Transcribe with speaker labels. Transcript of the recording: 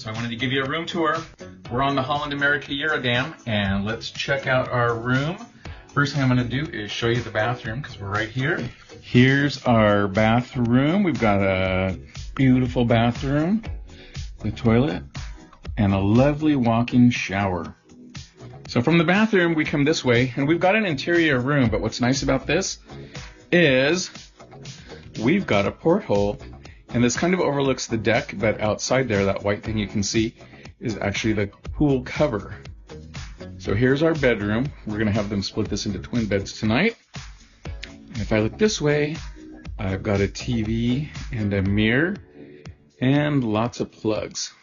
Speaker 1: So I wanted to give you a room tour. We're on the Holland America Eurodam, and let's check out our room. First thing I'm going to do is show you the bathroom because we're right here. Here's our bathroom. We've got a beautiful bathroom, the toilet, and a lovely walk-in shower. So from the bathroom, we come this way, and we've got an interior room, but what's nice about this is we've got a porthole, and this kind of overlooks the deck, but outside there, that white thing you can see is actually the pool cover. So here's our bedroom. We're going to have them split this into twin beds tonight. And if I look this way, I've got a TV and a mirror and lots of plugs.